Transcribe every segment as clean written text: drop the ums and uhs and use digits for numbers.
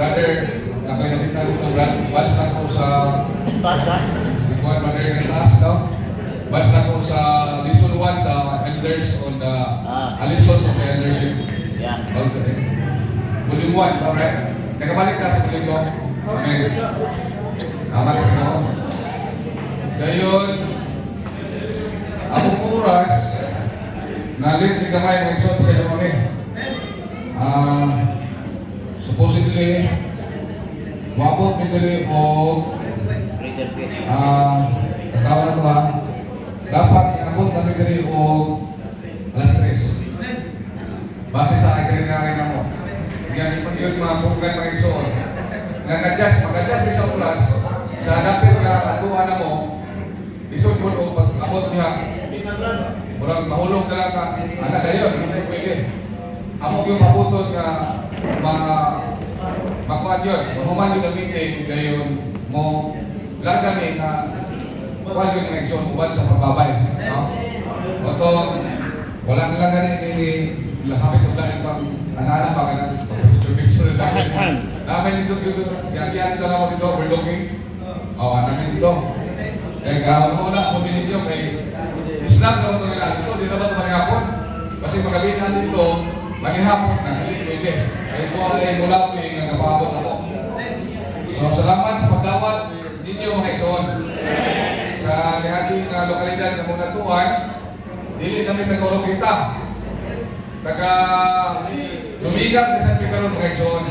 brother, nakalimutan ko, basta ko sa si Juan Brother ng taas daw. Basta ko sa lesson 1 sa elders on the lessons of the eldership. Yeah. Okay. Volume 1, alright? Nakabalik ka sa volume 2. Amen. Salamat sa Ginoo. Dayon, akong oras, nalit ni gamay mga isot sa iyo kami. Supposedly, mabot ni diri o kakawa na ito ha. Dapat iabot kami diri o alas 3. Base sa agree na mo. Yan, ipag yun mga punggan mga igsoon. Mag-adjust sa oras, sa dapit ka katuan na mo, isod mo o pag-abot niya, murag mahulog na lang ka, anak na yun, hindi mo pwede. Amo yung mabutot na makuha yun, mahuman yung meeting, gayon mo, lang kami na kuha yun ng igsoon, uban sa pagbabay. Oto, wala lang ganit lahapit ko lang ibang anak pa ka na pag-picture namin dito yakihan ko na ako dito overlooking namin dito kaya una pumili nyo kay Islam naman ito nila dito di na ba ito manihapon kasi magabihan dito manihapon na hindi pwede kaya ito ay mula ko yung nagpapabot ako so salamat sa pagdawat ninyo mga igsoon sa ating lokalidad na muna tuwan dili namin nag-orong kita lumigap na sa Pikaron mga igsoon.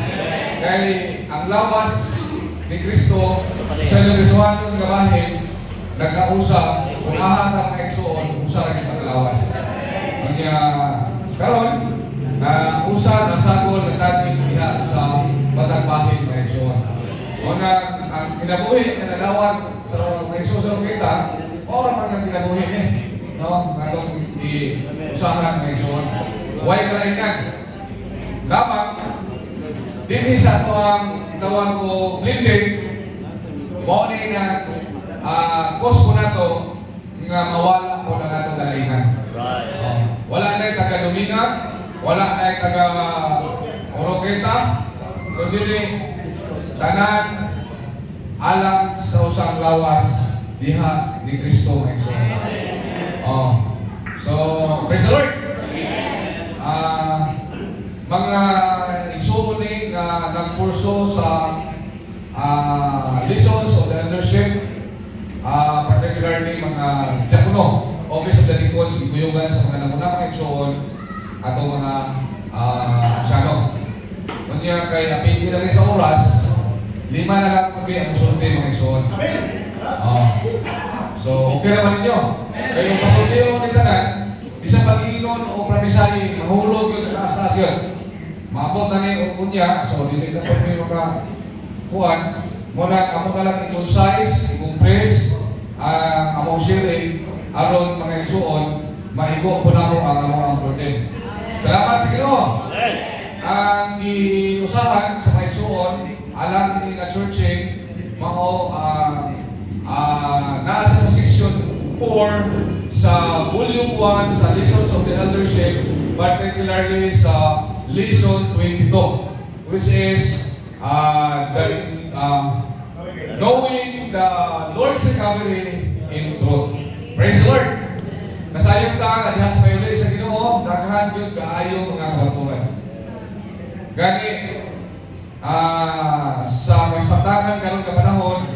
Kaya ang lawas ni Kristo sa nirisuhan ng gabahin, nagkausap, kung ahat ang mga igsoon, usa rin ang lawas. Kanya, karon usa na sagol na dating diha sa batang bahin mga igsoon. Una, ang kinabuhi na nalawan sa mga igsoon sa kita, orang ang kinabuhi niya. No? Anong usahan mga igsoon. Huwag kalainan. Dapat, din sa ito ang tawag ko blending, mo ni na cost ko na to nga mawala ko na itong kalainan. Wala na yung taga-Dominga, wala na yung taga-Oroqueta, kundi tanan alam sa usang lawas diha ni Kristo ng So, praise the Lord! Mga igsoon ni nagpurso sa lessons of the eldership, particularly mga diakono, Office of the Deacons, iguyugan sa mga namunang igsoon ato mga asyano. Kunya kay apili na rin sa oras, 5 na lang kung ang usulti mga igsoon. So, okay naman ninyo. Kayong pasulti o ni tanan, isang pag-iinon o promisary, mahulog yung taas-taas yun. Maabot na ni Unya, so dili na po may makakuhan. Muna, kamo na lang i-concise, i-compress, among sharing, aron mga igsoon, maigo po na mo ang among burden. Salamat sa Ginoo. Ang iusahan sa mga igsoon, alam ni na churching, mao nasa sa section 4 sa volume 1 sa lessons of the eldership, particularly sa lesson 22, which is knowing the Lord's recovery in truth. Praise the Lord! Nasayong ta, adihas pa yun sa Ginoo, daghan yun kaayo mga kabaturan. Gani, sa magsabtangan karon ka panahon,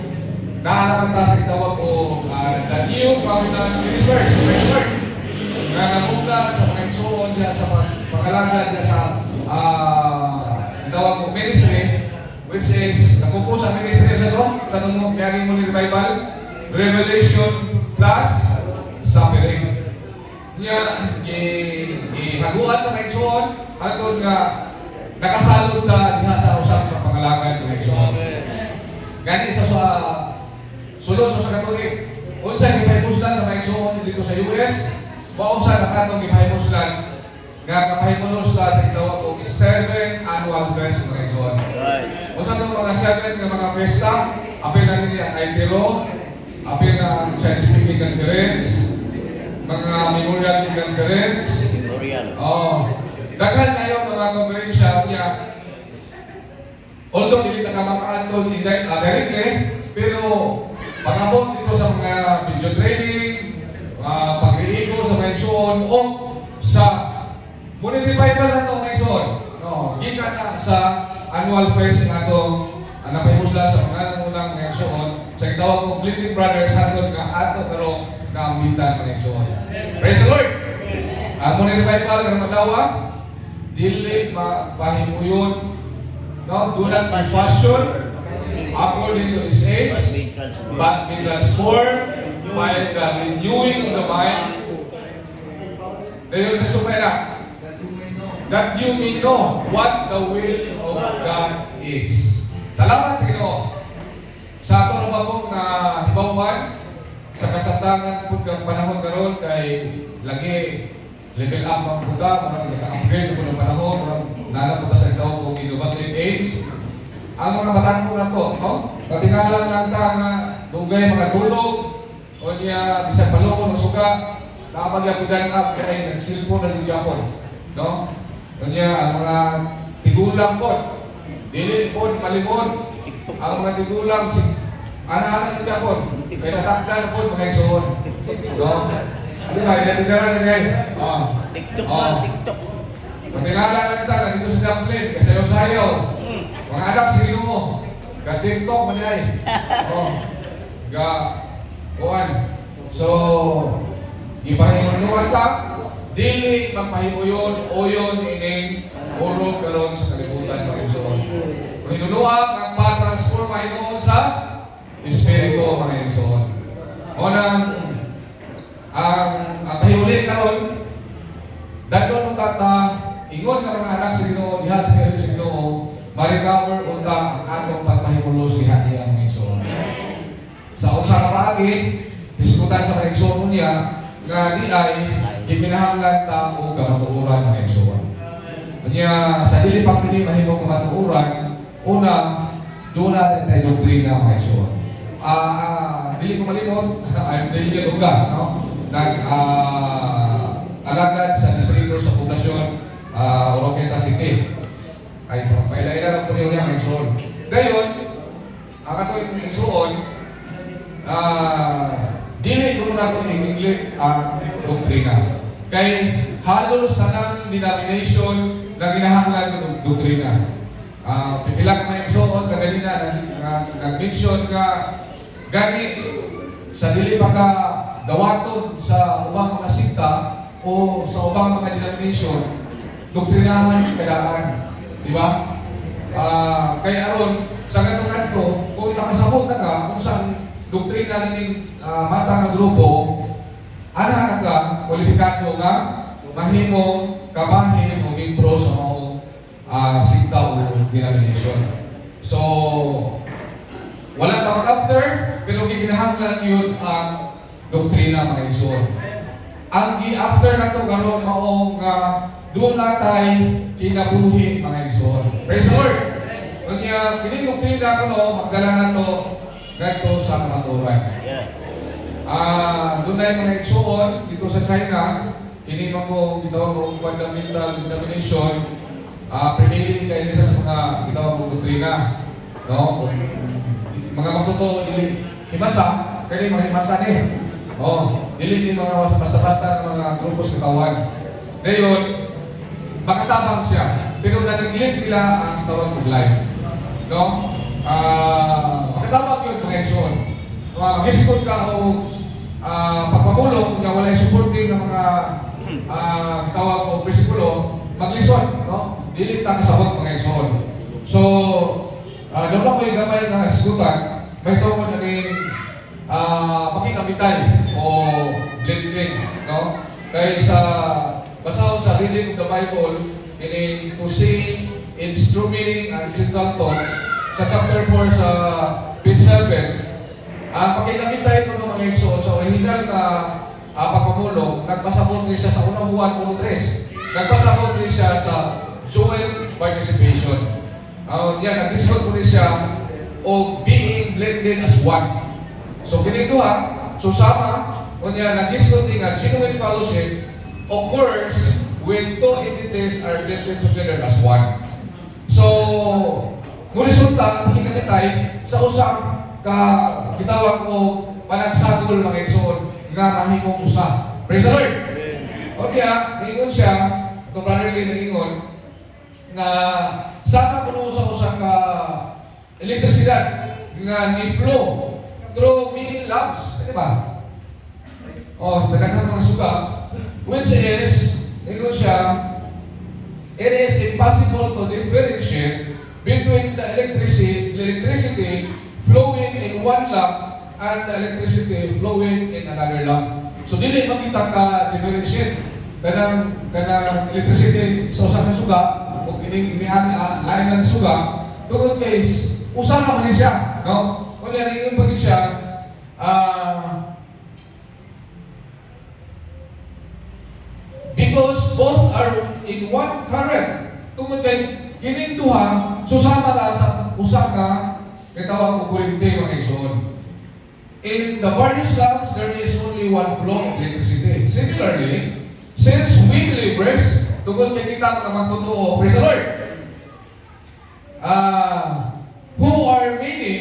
naalaman ta sa kitawag ko the new covenant ministers. Praise the Lord! Na namugda sa mga igsoon diya sa pangalagan diya sa tawag ko ministry, which is nakupo sa ministry sa ito, sa itong kayagin mo ni revival, revelation plus suffering. Niya, ihaguan sa mga igsoon, atong nga nakasalod na diha sa usap ng pangalagan ng igsoon. Gani sa sulod sa Katolik, unsa gipahimuslan sa mga igsoon dito sa US, mausa na katong gipahimuslan nga kapahimulos sa gitawag og 7 annual fest mga igsoon. Usa tong mga 7 nga mga festa, apil na nini ang Aitiro, apil na ang Chinese Speaking Conference, mga memorial conference. Daghan kayo mga konferensya niya. Although dili na makakaantod directly, pero pag-abot dito sa mga video training, pag-iigo sa mga igsoon, o sa muna revival na ito mga igsoon. No, gikan na sa annual fest na ito, napahusla sa mga nangunang mga igsoon, sa gitawag kong Bleeding Brothers, hatod nga ato pero kaambitan mga igsoon. Praise the Lord! Muna revival ng madlawa, dili mapahimuyon, no, do not be fashioned according to his age, but be transformed by the renewing of the mind. Dayon sa sumera, that you may know what the will of God is. Salamat sa Ginoo. Sa ato na bagong na hibawan, sa kasamtangan po ng panahon karon kay lagi level up ang puta, marang naka-upgrade po ng panahon, marang nanapunta sa itaw kung innovative age. Ang mga batang ko na to, no? Katingalan lang ta nga dugay mga tulog o niya bisag palungon o suga, nakapagyapudan up kaya nagsilpo na lugyapon, no? O niya ang mga tigulang po, dili po malimon, ang mga tigulang anak-anak lugyapon, kaya natakdan po mga igsoon, no? Ano ba, ilan-ilaran na guys? TikTok na, TikTok. Katingalan lang ta, nandito sa Dublin, kasayaw-sayaw. Mga anak sa Ginoo, ka-TikTok man ay. Kuan. So, ipahimunuan ta, dili magpahimuyon oyon ining urog karon sa kalibutan mga igsoon. Hinunuan ang pa-transform mahinoon sa espiritu mga igsoon. Ang pahihuli karon, dadon ng tata, ingon ka mga anak sa Ginoo, diha sa Ginoo sa Ginoo, ma-recover unta ang atong pagpahimulos diha niya mga igsoon. Sa usa ka paagi, diskutan sa mga igsoon niya nga di ay gikinahanglan ta og kamatuoran mga igsoon. Kanya sa dili pa kini mahimong kamatuoran, una doon natin tayo doktrina mga igsoon. Dili ko malimot, I'm David Uga, no? Alagad sa distrito sa poblasyon Oroqueta City. Ay paila-ila lang po niya ang igsoon. Gayon, ang ato yung igsoon, dili ko na ito i-English ang doktrina. Kay halos tanang denomination na ginahanglan ng doktrina. Pipilak na igsoon, kaganina nag-mention ka gani sa dili pa ka dawaton sa ubang mga sikta o sa ubang mga denomination, doktrinahan kadaan, di ba? Kaya aron sa ganito kung nakasabot na ka kung saan doktrina ng mata ng grupo, ana ka kwalipikado nga mahimo kabahin o membro sa mga sikta o denomination. So wala tawag after, pero gikinahanglan yun ang doktrina mga igsoon. Ang gi-after na to karon mao nga doon natay kinabuhi mga igsoon. Praise the Lord! Kanya kini doktrina ko magdala na to ngadto sa kamatuoran. Doon na mga igsoon dito sa China, kini mo gitawag og fundamental denomination, pinili kay isa sa mga gitawag og doktrina, no? Mga magtotoo dili himasa, kani mga himasa ni. Dili ni mga basta-basta ng mga grupos katawan. Dayon, makatabang siya, pero natiglit nila ang tawag ng life. No? Makatabang yun mga igsoon. Mag-iskot ka o pagpamulong kung walay supporting ng mga tawag o presikulo, maglisod, no? Dili tang sabot mga igsoon. So, doon ako yung gamay na iskutan, may tawag na rin makikamitay o blending, no? Kaya sa basaw sa reading of the Bible, in to see its true meaning and central thought, sa chapter 4 sa page 7, makikamitay ko ng mga igsoon sa original na pagpamulong, nagpasabot niya siya sa unang buwan 1:3. Nagpasabot niya siya sa joint participation. Nag-discount ko niya siya o being blended as one. So, ganito so sama, kunya nag-discount nga genuine fellowship occurs when two entities are blended together as one. So, Ngunit resulta, hinalitay sa usang gitawag ko panagsagol mga igsoon nga mahimong usa. Praise the Lord! O kaya, ingon siya, ito Brother Lee nag-ingon, na sana kuno sa ka elektrisidad nga ni flow through many lamps. Di ba? O, sa daghang mga suga, which is, ingon siya, it is impossible to differentiate between the electricity flowing in one lamp and the electricity flowing in another lamp. So dili makita ka differentiate kanang electricity sa usa ka suga o kining lain ng suga tungod kay usa ra man siya, no? Kunya ingon pa siya because both are in one current. Tungod kay kining duha susama ra sa usa ka gitawag ko kurente mga igsoon. In the various lamps, there is only one flow of electricity. Similarly, since we believers, tungkol kay kita naman totoo, praise the Lord, who are many,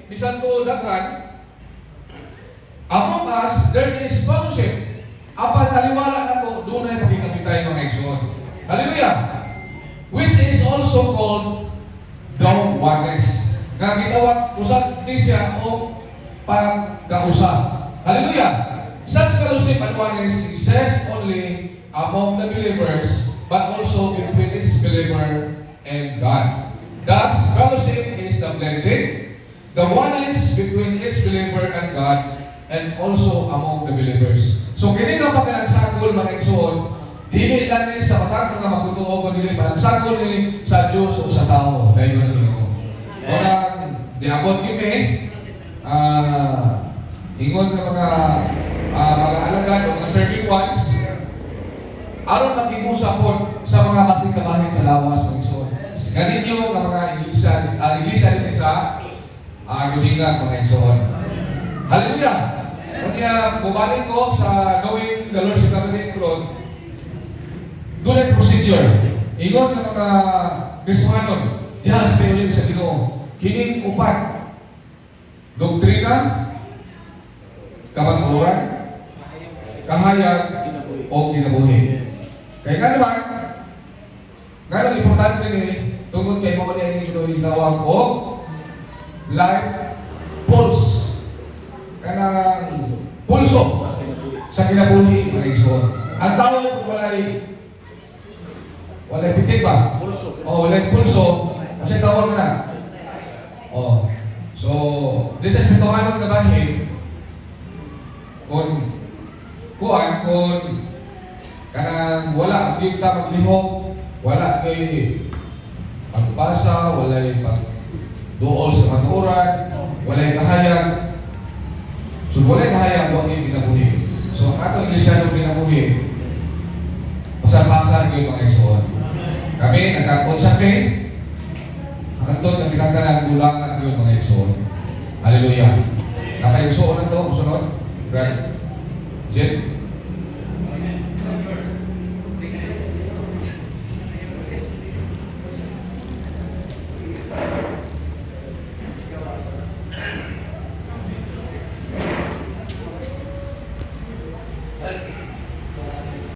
bisan to daghan, among us, there is fellowship. Apan taliwala na to, doon ay pagkikapitay mga igsoon. Hallelujah! Which is also called the oneness. Nga gitawag, usad ni siya o pagkausap. Hallelujah! Such fellowship and oneness exists only among the believers, but also between its believer and God. Thus, fellowship is the blending, the oneness between its believer and God, and also among the believers. So, kini nga pagkanagsagol mga igsoon, dili lang ni sa matag nga magtutuo ko dili panagsagol ni sa Dios o sa tao. Dahil ko na orang diabot kini ingon nga mga alagad o mga serving ones aron magkigusa po sa mga basig kabahin sa lawas ng igsoon. Ganinyo nga mga iglesia din sa Gudingan mga igsoon. Hallelujah! Kanya bumalik ko sa knowing the Lord's Covenant throne, doon ay procedure. Ingon nga mga Kristohanon, dihas pa yun sa Ginoo. Kining upat, doktrina, kamatuoran, kahayag, o kinabuhi. Kaya nga naman, nga lang importante ni, tungkol kay mga niya yung tawag ko, life pulse. Kanang pulso sa kinabuhi, mga igsoon. Ang tawag walay pitik ba? Pulso. O, walay pulso, kasi tawag na. Oh. So, this is pituhanon nga bahin kung kanang wala ang ta maglihok, wala kay pagbasa, wala pagduol sa maturan, wala kahayag. So, wala kahayag ang yung kinabuhi. So, ang ato iglesyano kinabuhi, pasal-pasal yung mga igsoon. Kami nagkakonsakri, ang ito na pinagdalang gulangan yun mga igsoon. Hallelujah. Naka-igsoon na ito, sunod. Brad Jim.